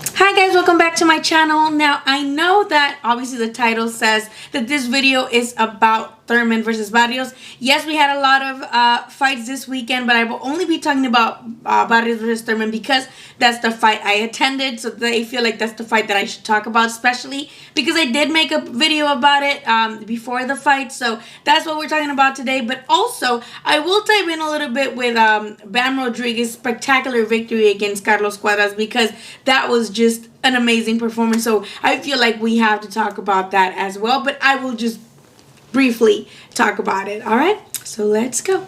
Hi guys, welcome back to my channel. Now I know that obviously the title says that this video is about Thurman versus Barrios. Yes, we had a lot of fights this weekend, but I will only be talking about Barrios versus Thurman because that's the fight I attended. So they feel like that's the fight that I should talk about, especially because I did make a video about it before the fight. So that's what we're talking about today. But also, I will dive in a little bit with Bam Rodriguez's spectacular victory against Carlos Cuadras because that was just an amazing performance. So I feel like we have to talk about that as well. But I will just briefly talk about it. All right, so let's go.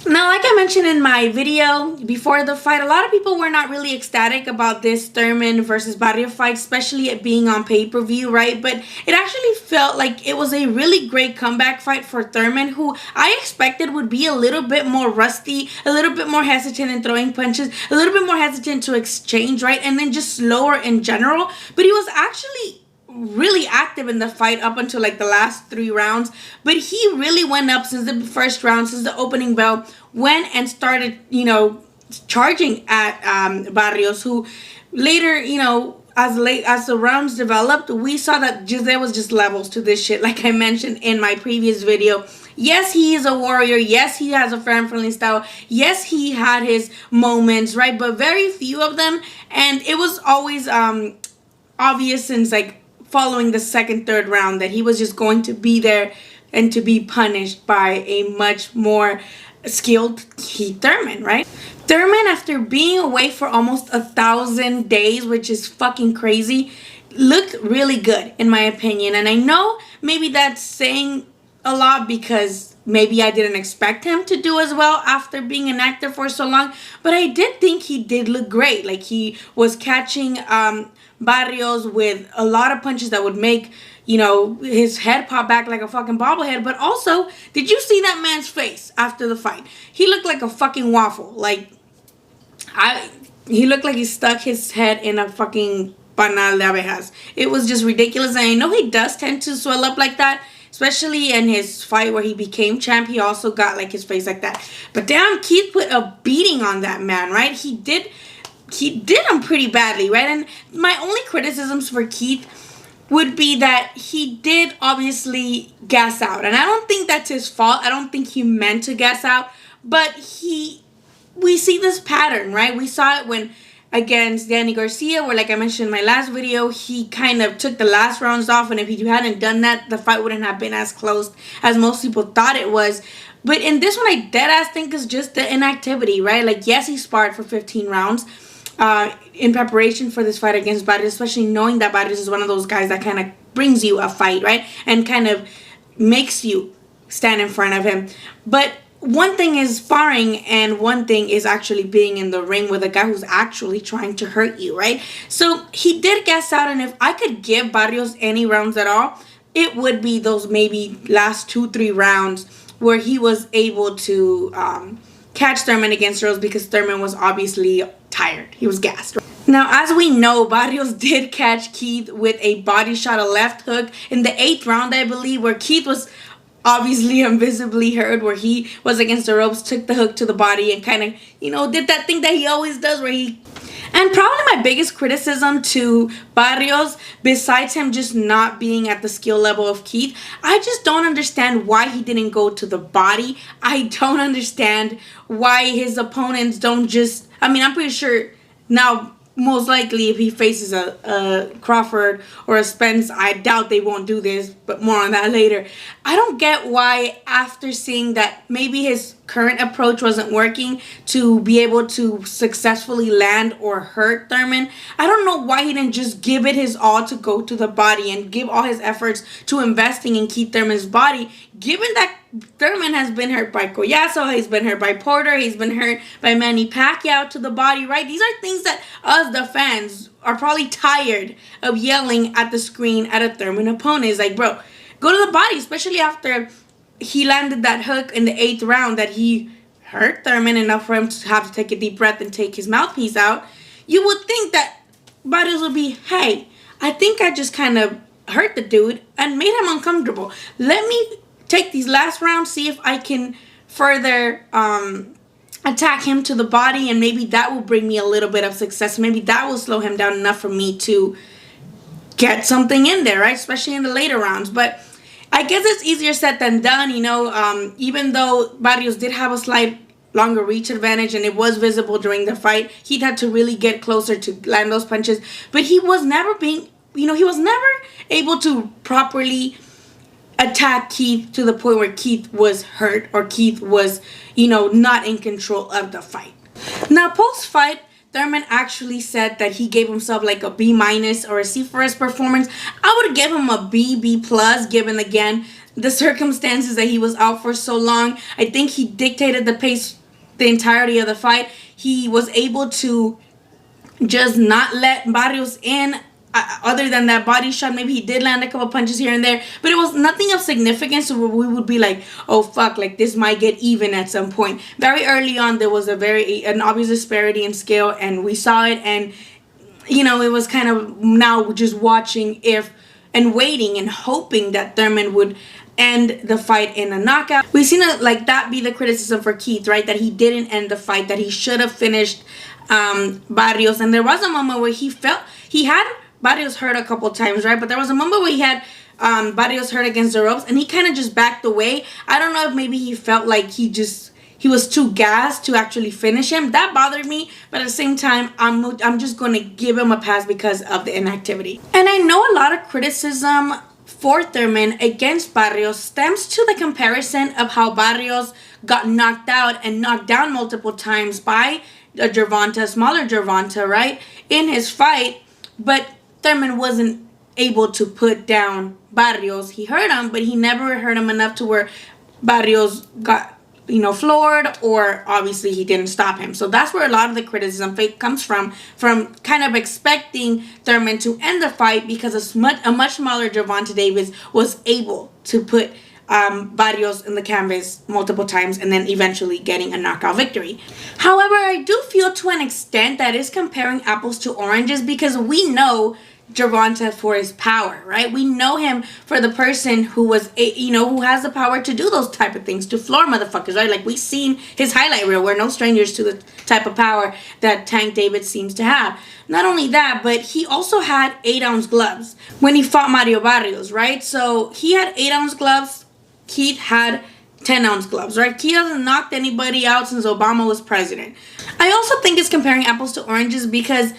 Now, like I mentioned in my video before the fight, a lot of people were not really ecstatic about this Thurman versus Barrios fight, especially it being on pay-per-view, right? But it actually felt like it was a really great comeback fight for Thurman, who I expected would be a little bit more rusty, a little bit more hesitant in throwing punches, a little bit more hesitant to exchange, right? And then just slower in general. But he was actually really active in the fight up until like the last 3 rounds, but he really went up since the first round, since the opening bell, went and started, charging at Barrios, who later, as the rounds developed, we saw that there was just levels to this shit, like I mentioned in my previous video. Yes, he is a warrior. Yes, he has a fan-friendly style. Yes, he had his moments, right? But very few of them, and it was always obvious since like following the second, third round that he was just going to be there and to be punished by a much more skilled Keith Thurman, right? Thurman, after being away for almost 1,000 days, which is fucking crazy, looked really good in my opinion. And I know maybe that's saying a lot because maybe I didn't expect him to do as well after being inactive for so long, but I did think he did look great. Like, he was catching Barrios with a lot of punches that would make, his head pop back like a fucking bobblehead. But also, did you see that man's face after the fight? He looked like a fucking waffle. Like, he looked like he stuck his head in a fucking panal de abejas. It was just ridiculous. And I know he does tend to swell up like that, especially in his fight where he became champ. He also got like his face like that. But damn, Keith put a beating on that man, right? He did him pretty badly, right? And my only criticisms for Keith would be that he did obviously gas out. And I don't think that's his fault. I don't think he meant to gas out. But we see this pattern, right? We saw it when against Danny Garcia, where, like I mentioned in my last video, he kind of took the last rounds off. And if he hadn't done that, the fight wouldn't have been as close as most people thought it was. But in this one, I deadass think is just the inactivity, right? Like, yes, he sparred for 15 rounds. In preparation for this fight against Barros, especially knowing that Barros is one of those guys that kind of brings you a fight, right? And kind of makes you stand in front of him. But one thing is sparring and one thing is actually being in the ring with a guy who's actually trying to hurt you, right? So he did gas out, and if I could give Barros any rounds at all, it would be those maybe last 2-3 rounds where he was able to catch Thurman against Rose, because Thurman was obviously tired. He was gassed. Now, as we know, Barrios did catch Keith with a body shot, a left hook in the 8th round, I believe, where Keith was obviously invisibly hurt, where he was against the ropes, took the hook to the body, and kind of, did that thing that he always does where he... And probably my biggest criticism to Barrios, besides him just not being at the skill level of Keith, I just don't understand why he didn't go to the body. I don't understand why his opponents don't just... I mean, I'm pretty sure now, most likely, if he faces a Crawford or a Spence, I doubt they won't do this, but more on that later. I don't get why, after seeing that maybe his current approach wasn't working to be able to successfully land or hurt Thurman, I don't know why he didn't just give it his all to go to the body and give all his efforts to investing in Keith Thurman's body, given that Thurman has been hurt by Collazo, he's been hurt by Porter, he's been hurt by Manny Pacquiao to the body, right? These are things that us, the fans, are probably tired of yelling at the screen at a Thurman opponent. It's like, bro, go to the body, especially after he landed that hook in the 8th round that he hurt Thurman enough for him to have to take a deep breath and take his mouthpiece out. You would think that Barrios would be, hey, I think I just kind of hurt the dude and made him uncomfortable. Let me take these last rounds, see if I can further attack him to the body, and maybe that will bring me a little bit of success. Maybe that will slow him down enough for me to get something in there, right? Especially in the later rounds. But I guess it's easier said than done, you know. Even though Barrios did have a slight longer reach advantage and it was visible during the fight, he had to really get closer to land those punches. But he was never able to properly attack Keith to the point where Keith was hurt or Keith was, not in control of the fight. Now, post-fight, Thurman actually said that he gave himself like a B- or a C for his performance. I would give him a B plus, given again the circumstances that he was out for so long. I think he dictated the pace the entirety of the fight. He was able to just not let Barrios in. Other than that body shot, maybe he did land a couple punches here and there, but it was nothing of significance where we would be like, oh fuck, like this might get even at some point. Very early on, there was an obvious disparity in skill, and we saw it, and it was kind of now just watching and waiting and hoping that Thurman would end the fight in a knockout. We've seen that be the criticism for Keith, right? That he didn't end the fight, that he should have finished Barrios, and there was a moment where he felt he had Barrios hurt a couple times, right? But there was a moment where he had Barrios hurt against the ropes, and he kind of just backed away. I don't know if maybe he felt like he was too gassed to actually finish him. That bothered me, but at the same time, I'm just going to give him a pass because of the inactivity. And I know a lot of criticism for Thurman against Barrios stems to the comparison of how Barrios got knocked out and knocked down multiple times by a smaller Gervonta, right, in his fight, but Thurman wasn't able to put down Barrios. He hurt him, but he never hurt him enough to where Barrios got, floored, or obviously he didn't stop him. So that's where a lot of the criticism comes from kind of expecting Thurman to end the fight because a much smaller Gervonta Davis was able to put Barrios in the canvas multiple times and then eventually getting a knockout victory. However, I do feel to an extent that is comparing apples to oranges, because we know Gervonta for his power, right? We know him for the person who who has the power to do those type of things, to floor motherfuckers, right? Like, we've seen his highlight reel. We're no strangers to the type of power that Tank David seems to have. Not only that, but he also had 8-ounce gloves when he fought Mario Barrios, right? So he had 8-ounce gloves. Keith had 10-ounce gloves, right? Keith hasn't knocked anybody out since Obama was president. I also think it's comparing apples to oranges because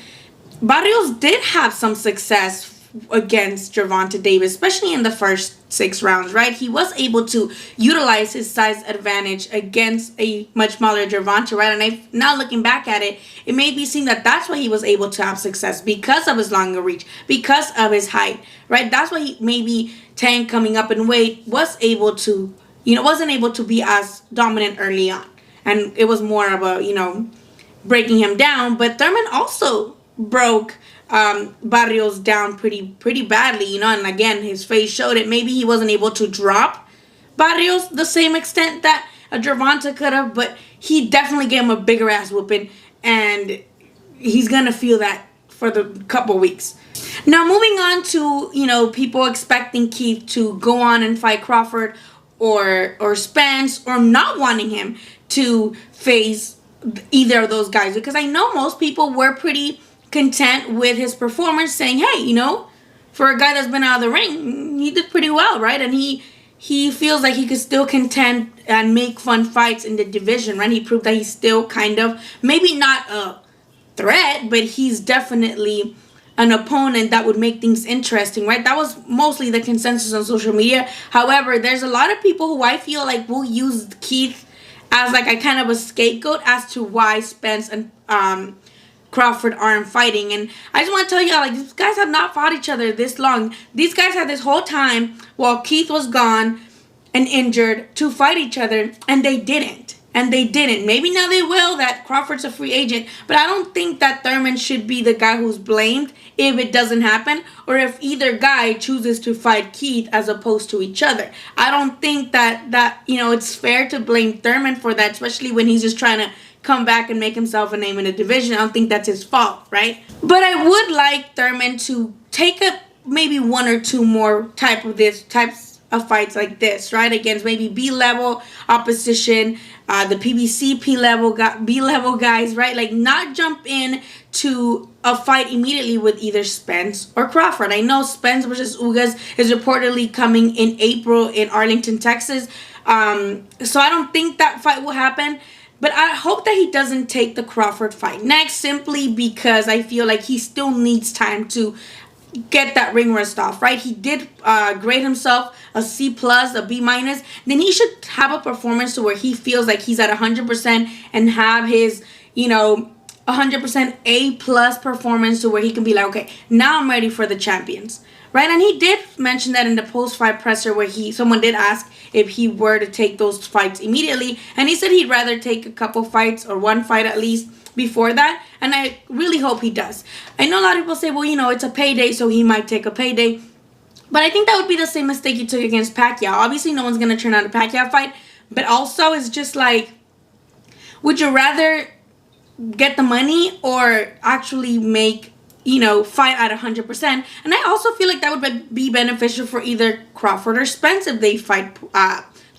Barrios did have some success against Gervonta Davis, especially in the first 6 rounds, right? He was able to utilize his size advantage against a much smaller Gervonta, right? And now looking back at it, it made me seem that that's why he was able to have success, because of his longer reach, because of his height, right? That's why maybe Tank, coming up in weight, wasn't able to be as dominant early on. And it was more of a, breaking him down. But Thurman also broke Barrios down pretty badly, and again, his face showed it. Maybe he wasn't able to drop Barrios the same extent that a Gervonta could have, but he definitely gave him a bigger ass whooping, and he's gonna feel that for the couple weeks. Now, moving on to, people expecting Keith to go on and fight Crawford or Spence, or not wanting him to face either of those guys, because I know most people were pretty content with his performance, saying, hey, for a guy that's been out of the ring, he did pretty well, right? And he feels like he could still contend and make fun fights in the division, right? He proved that he's still kind of, maybe not a threat, but he's definitely an opponent that would make things interesting, right? That was mostly the consensus on social media. However, there's a lot of people who I feel like will use Keith as like a kind of a scapegoat as to why Spence and Crawford aren't fighting. And I just want to tell y'all, like, these guys have not fought each other this long. These guys had this whole time while Keith was gone and injured to fight each other, and they didn't. Maybe now they will, that Crawford's a free agent, but I don't think that Thurman should be the guy who's blamed if it doesn't happen, or if either guy chooses to fight Keith as opposed to each other. I don't think that it's fair to blame Thurman for that, especially when he's just trying to come back and make himself a name in the division. I don't think that's his fault, right? But I would like Thurman to take up maybe 1 or 2 more types of fights like this, right? Against maybe B-level opposition, the PBC B level guys, right? Like, not jump in to a fight immediately with either Spence or Crawford. I know Spence versus Ugas is reportedly coming in April in Arlington, Texas. So I don't think that fight will happen. But I hope that he doesn't take the Crawford fight next, simply because I feel like he still needs time to get that ring rust off, right? He did grade himself a C plus, a B minus. Then he should have a performance to where he feels like he's at 100% and have his, 100% A plus performance to where he can be like, okay, now I'm ready for the champions, right? And he did mention that in the post-fight presser where someone did ask if he were to take those fights immediately, and he said he'd rather take a couple fights or one fight at least before that, and I really hope he does. I know a lot of people say, well, it's a payday, so he might take a payday, but I think that would be the same mistake he took against Pacquiao. Obviously, no one's going to turn out a Pacquiao fight, but also it's just like, would you rather get the money or actually make, fight at 100%? And I also feel like that would be beneficial for either Crawford or Spence if they fight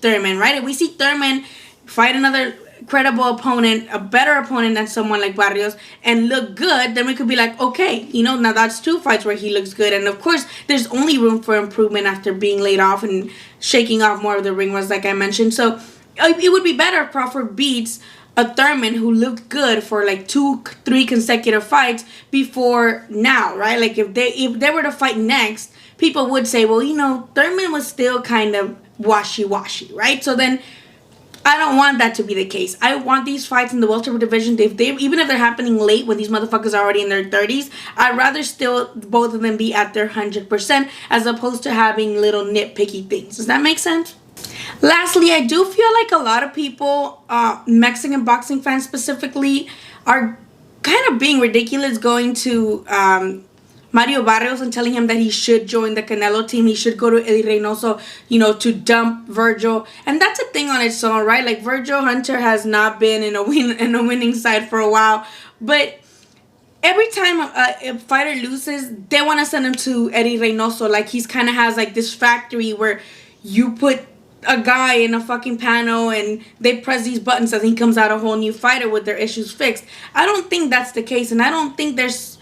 Thurman, right? If we see Thurman fight another credible opponent, a better opponent than someone like Barrios, and look good, then we could be like, okay, now that's 2 fights where he looks good. And of course, there's only room for improvement after being laid off and shaking off more of the ring rust, like I mentioned. So it would be better if Crawford beats a Thurman who looked good for like 2-3 consecutive fights before now, right? Like if they were to fight next, people would say, well, Thurman was still kind of washy-washy, right? So then I don't want that to be the case. I want these fights in the welterweight division, even if they're happening late when these motherfuckers are already in their 30s, I'd rather still both of them be at their 100% as opposed to having little nitpicky things. Does that make sense? Lastly, I do feel like a lot of people, Mexican boxing fans specifically, are kind of being ridiculous going to Mario Barrios and telling him that he should join the Canelo team. He should go to Eddie Reynoso, to dump Virgil. And that's a thing on its own, right? Like, Virgil Hunter has not been in a winning side for a while. But every time a fighter loses, they want to send him to Eddie Reynoso. Like, he's kind of has like this factory where you put a guy in a fucking panel and they press these buttons and he comes out a whole new fighter with their issues fixed. I don't think that's the case, and I don't think there's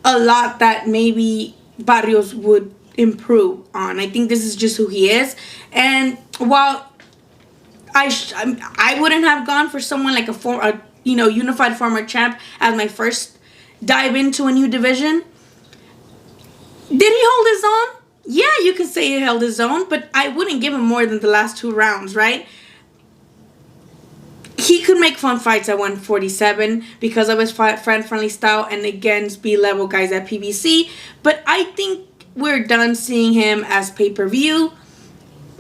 a lot that maybe Barrios would improve on. I think this is just who he is. And while I wouldn't have gone for someone like a unified former champ as my first dive into a new division, did he hold his own? Yeah, you can say he held his own, but I wouldn't give him more than the last 2 rounds, right? He could make fun fights at 147 because of his friendly style and against B-level guys at PBC, but I think we're done seeing him as pay-per-view,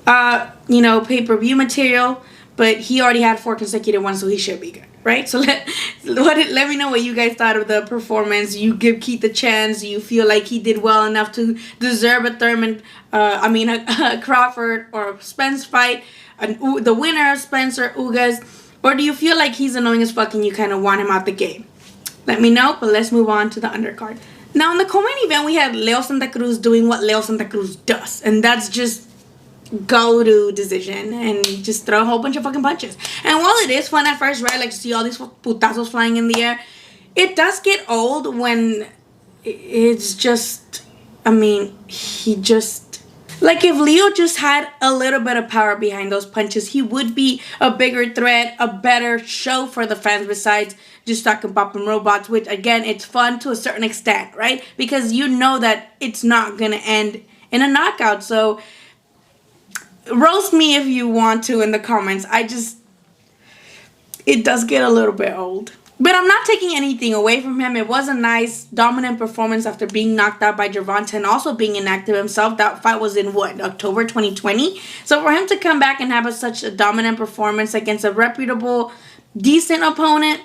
pay-per-view material, but he already had 4 consecutive ones, so he should be good, right? So let me know what you guys thought of the performance. You give Keith the chance. You feel like he did well enough to deserve a Thurman, a Crawford or Spence fight, the winner of Spencer Ugas, or do you feel like he's annoying as fuck and you kind of want him out the game? Let me know, but let's move on to the undercard. Now in the co-main event, we had Leo Santa Cruz doing what Leo Santa Cruz does, and that's just go to decision and just throw a whole bunch of fucking punches. And while it is fun at first, right, like to see all these putazos flying in the air, it does get old when it's just, like if Leo just had a little bit of power behind those punches, he would be a bigger threat, a better show for the fans besides just talking popping robots, which again, it's fun to a certain extent, right? Because you know that it's not going to end in a knockout. So roast me if you want to in the comments. It does get a little bit old. But I'm not taking anything away from him. It was a nice, dominant performance after being knocked out by Gervonta and also being inactive himself. That fight was in, October 2020? So for him to come back and have such a dominant performance against a reputable, decent opponent,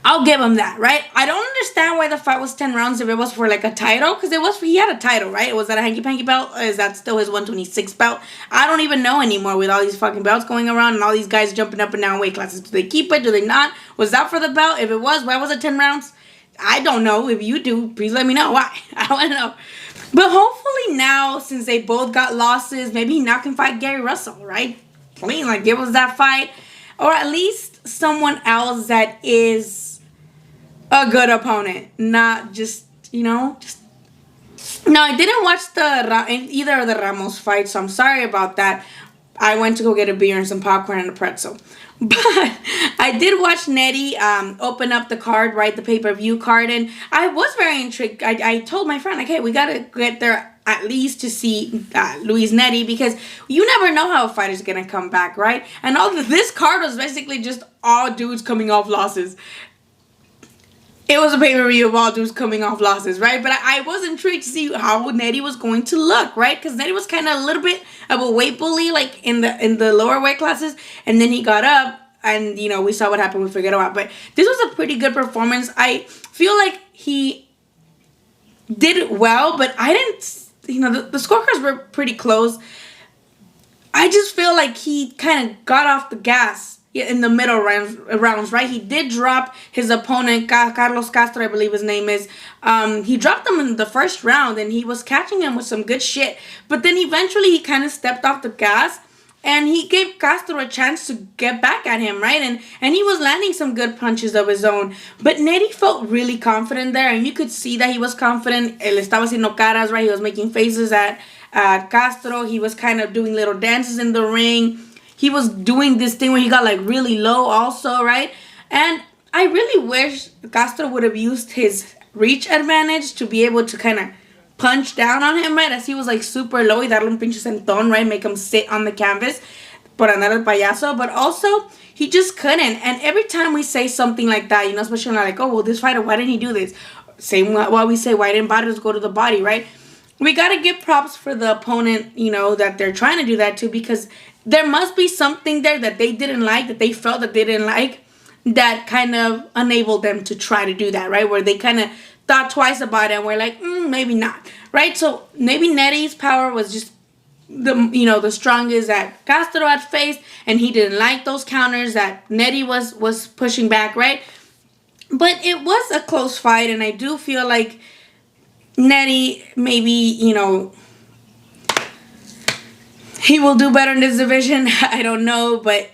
I'll give him that, right? I don't understand why the fight was 10 rounds if it was for like a title, because he had a title, right? Was that a hanky-panky belt? Or is that still his 126 belt? I don't even know anymore with all these fucking belts going around and all these guys jumping up and down weight classes. Do they keep it? Do they not? Was that for the belt? If it was, why was it 10 rounds? I don't know. If you do, please let me know why. I want to know. But hopefully now, since they both got losses, maybe he now can fight Gary Russell, right? Give us that fight. or at least someone else that is a good opponent, not just, just. No, I didn't watch either of the Ramos fights, so I'm sorry about that. I went to go get a beer and some popcorn and a pretzel. But I did watch Nery open up the card, right, the pay-per-view card, and I was very intrigued. I told my friend, like, hey, we got to get there at least to see Luis Nery, because you never know how a fighter's going to come back, right? And this card was basically just all dudes coming off losses. It was a pay-per-view of all dudes coming off losses, right? But I was intrigued to see how Nery was going to look, right? Because Nery was kind of a little bit of a weight bully, like in the lower weight classes, and then he got up, and we saw what happened with Figueroa. But this was a pretty good performance. I feel like he did well, but I didn't. The scorecards were pretty close. I just feel like he kind of got off the gas in the middle rounds, right? He did drop his opponent, Carlos Castro, I believe his name is. He dropped him in the first round, and he was catching him with some good shit. But then eventually he kind of stepped off the gas, and he gave Castro a chance to get back at him, right? And he was landing some good punches of his own. But Nery felt really confident there, and you could see that he was confident. Él estaba haciendo caras, right? He was making faces at Castro. He was kind of doing little dances in the ring. He was doing this thing where he got like really low also, right? And I really wish Castro would have used his reach advantage to be able to kind of punch down on him, right? As he was like super low y darle un pinche sentón, right? Make him sit on the canvas por andar el payaso. But also, he just couldn't. And every time we say something like that, especially like, oh, well, this fighter, why didn't he do this? Same while we say, why didn't Barros go to the body, right? We got to give props for the opponent, that they're trying to do that to, because there must be something there that they didn't like, that they felt that they didn't like, that kind of enabled them to try to do that, right? Where they kind of thought twice about it and were like, maybe not, right? So maybe Nery's power was just the strongest that Castro had faced, and he didn't like those counters that Nery was pushing back, right? But it was a close fight, and I do feel like Nery maybe, he will do better in this division. I don't know, but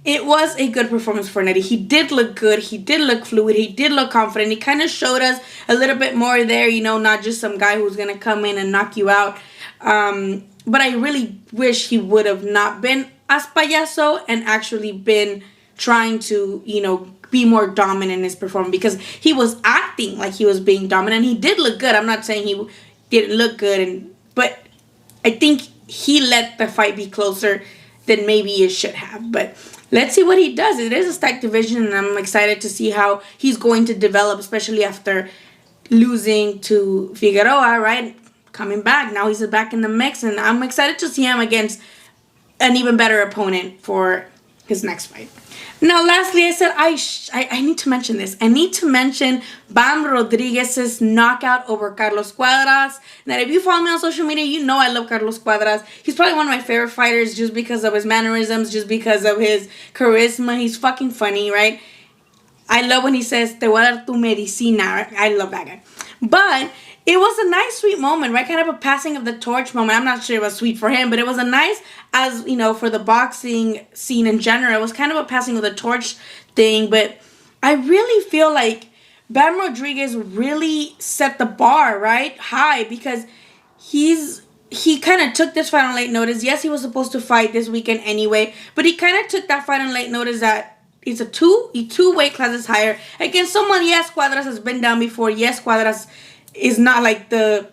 it was a good performance for Nery. He did look good. He did look fluid. He did look confident. He kind of showed us a little bit more there, not just some guy who's going to come in and knock you out. But I really wish he would have not been as payaso and actually been trying to, be more dominant in his performance, because he was acting like he was being dominant. He did look good. I'm not saying he didn't look good, but I think he let the fight be closer than maybe it should have. But let's see what he does. It is a stacked division, and I'm excited to see how he's going to develop, especially after losing to Figueroa, right? Coming back. Now he's back in the mix, and I'm excited to see him against an even better opponent for his next fight. Now, lastly, I said I need to mention this. I need to mention Bam Rodriguez's knockout over Carlos Cuadras. Now, if you follow me on social media, you know I love Carlos Cuadras. He's probably one of my favorite fighters just because of his mannerisms, just because of his charisma. He's fucking funny, right? I love when he says, te voy a dar tu medicina. Right? I love that guy. But it was a nice, sweet moment, right? Kind of a passing of the torch moment. I'm not sure it was sweet for him, but it was a nice, as for the boxing scene in general. It was kind of a passing of the torch thing, but I really feel like Bam Rodriguez really set the bar, right, high, because he kind of took this fight on late notice. Yes, he was supposed to fight this weekend anyway, but he kind of took that fight on late notice that it's two weight classes higher against someone. Yes, Cuadras has been down before. Yes, Cuadras is not like the,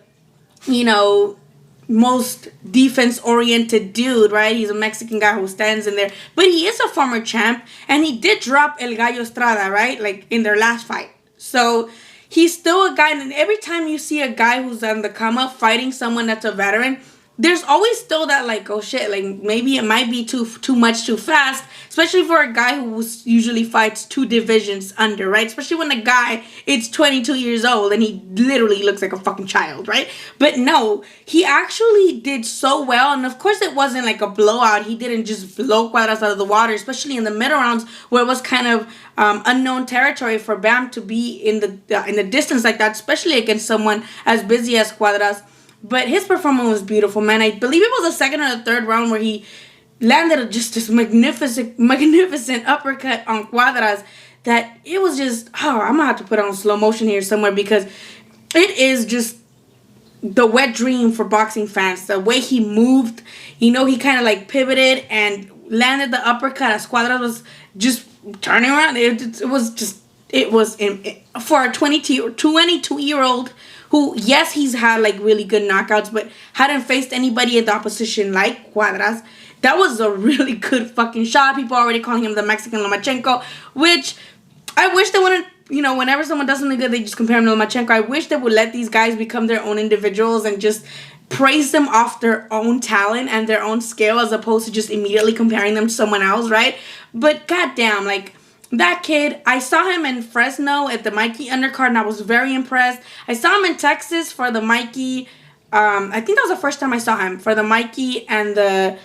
most defense-oriented dude, right? He's a Mexican guy who stands in there. But he is a former champ, and he did drop El Gallo Estrada, right? Like, in their last fight. So, he's still a guy, and every time you see a guy who's on the come-up fighting someone that's a veteran, there's always still that, like, oh shit, like, maybe it might be too much too fast, especially for a guy who usually fights 2 divisions under, right? Especially when the guy is 22 years old and he literally looks like a fucking child, right? But no, he actually did so well, and of course it wasn't like a blowout. He didn't just blow Cuadras out of the water, especially in the middle rounds where it was kind of unknown territory for Bam to be in the distance like that, especially against someone as busy as Cuadras. But his performance was beautiful, man. I believe it was the second or the third round where he landed just this magnificent uppercut on Cuadras that it was just, I'm gonna have to put on slow motion here somewhere because it is just the wet dream for boxing fans. The way he moved, he kind of like pivoted and landed the uppercut as Cuadras was just turning around. It was for a 22-year-old who, yes, he's had like really good knockouts, but hadn't faced anybody in the opposition like Cuadras. That was a really good fucking shot. People are already calling him the Mexican Lomachenko, which I wish they wouldn't, whenever someone does something good, they just compare him to Lomachenko. I wish they would let these guys become their own individuals and just praise them off their own talent and their own skill as opposed to just immediately comparing them to someone else, right? But goddamn, like, that kid, I saw him in Fresno at the Mikey undercard and I was very impressed. I saw him in Texas for the Mikey, I think that was the first time I saw him, for the Mikey and the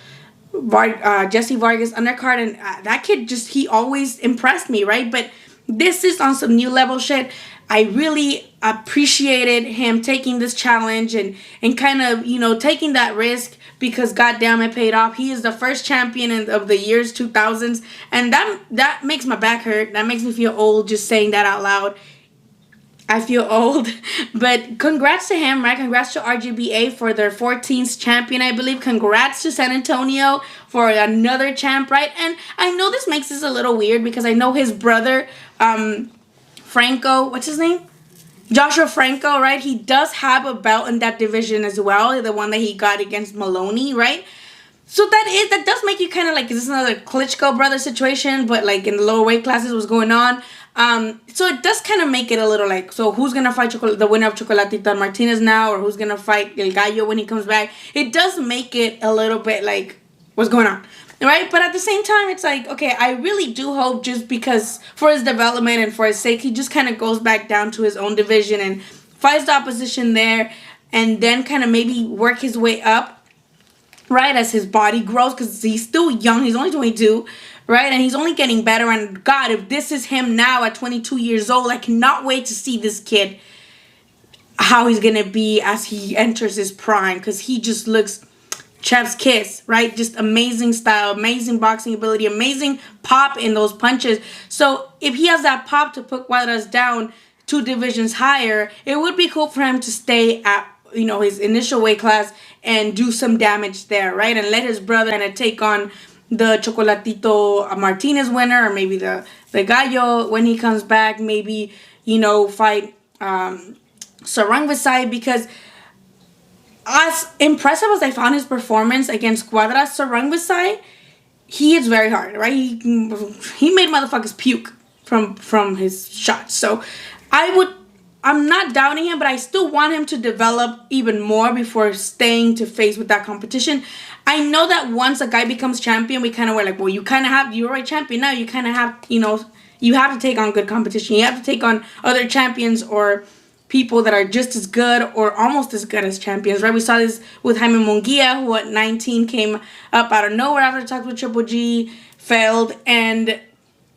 Jesse Vargas undercard, and that kid he always impressed me, right? But this is on some new level shit. I really appreciated him taking this challenge and kind of, taking that risk because goddamn it paid off. He is the first champion of the years 2000s, and that makes my back hurt. That makes me feel old just saying that out loud. I feel old, but congrats to him, right? Congrats to RGBA for their 14th champion, I believe. Congrats to San Antonio for another champ, right? And I know this makes this a little weird because I know his brother, Franco, what's his name? Joshua Franco, right? He does have a belt in that division as well, the one that he got against Maloney, right? So that does make you kind of like, is this another Klitschko brother situation, but like in the lower weight classes, what's going on? So it does kind of make it a little like, so who's going to fight the winner of Chocolatita Martinez now, or who's going to fight El Gallo when he comes back? It does make it a little bit like, what's going on? Right? But at the same time, it's like, okay, I really do hope just because for his development and for his sake, he just kind of goes back down to his own division and fights the opposition there and then kind of maybe work his way up, right, as his body grows because he's still young. He's only 22, right? And he's only getting better. And God, if this is him now at 22 years old, I cannot wait to see this kid, how he's going to be as he enters his prime because he just looks chef's kiss, right? Just amazing style, amazing boxing ability, amazing pop in those punches. So if he has that pop to put Cuadras down 2 divisions higher, it would be cool for him to stay at, his initial weight class and do some damage there, right? And let his brother kind of take on the Chocolatito Martinez winner, or maybe the Gallo when he comes back, maybe, fight Sarang Visay, because as impressive as I found his performance against Cuadras, Sarang Visay, he hits very hard, right? He made motherfuckers puke from his shots. So I'm not doubting him, but I still want him to develop even more before staying to face with that competition. I know that once a guy becomes champion, we kind of were like, well, you're already champion now. You kind of have, you have to take on good competition. You have to take on other champions or people that are just as good or almost as good as champions, right? We saw this with Jaime Munguia, who at 19 came up out of nowhere after talks with Triple G, failed, and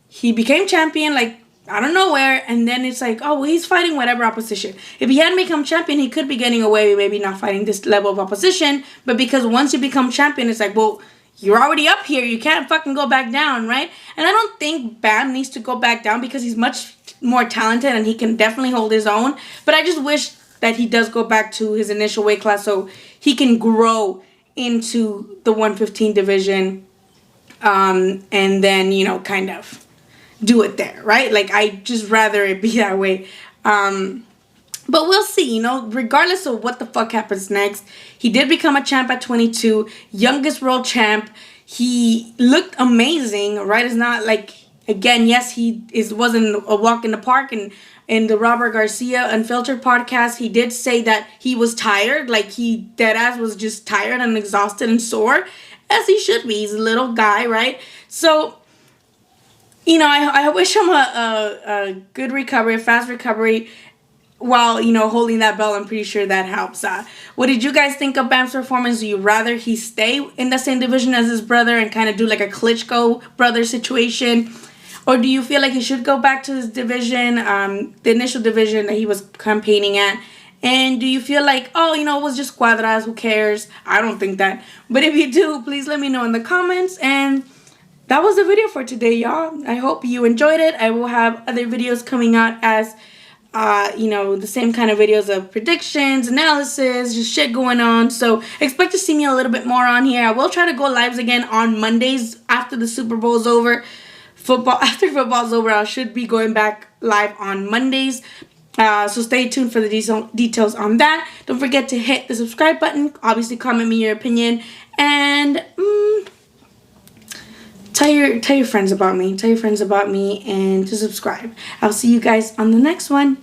he became champion, like, out of nowhere, and then it's like, oh, well, he's fighting whatever opposition. If he hadn't become champion, he could be getting away with maybe not fighting this level of opposition, but because once you become champion, it's like, well, you're already up here, you can't fucking go back down, right? And I don't think Bam needs to go back down because he's much more talented and he can definitely hold his own, but I just wish that he does go back to his initial weight class so he can grow into the 115 division, and then, kind of do it there, right? Like, I just rather it be that way. But we'll see, regardless of what the fuck happens next. He did become a champ at 22, youngest world champ. He looked amazing, right? It's not like, again, yes, wasn't a walk in the park. And in the Robert Garcia Unfiltered podcast, he did say that he was tired. Like, he deadass was just tired and exhausted and sore, as he should be. He's a little guy, right? So, I wish him a good recovery, a fast recovery, while, holding that belt. I'm pretty sure that helps. What did you guys think of Bam's performance? Do you rather he stay in the same division as his brother and kind of do like a Klitschko brother situation? Or do you feel like he should go back to his division, the initial division that he was campaigning at, And do you feel like, oh, you know, it was just Cuadras, who cares? I don't think that. But if you do, please let me know in the comments. And that was the video for today, y'all. I hope you enjoyed it. I will have other videos coming out as, you know, the same kind of videos of predictions, analysis, just shit going on. So expect to see me a little bit more on here. I will try to go lives again on Mondays after the Super Bowl's over. After football's over, I should be going back live on Mondays. So stay tuned for the details on that. Don't forget to hit the subscribe button. Obviously, comment me your opinion. And tell your friends about me. Tell your friends about me and to subscribe. I'll see you guys on the next one.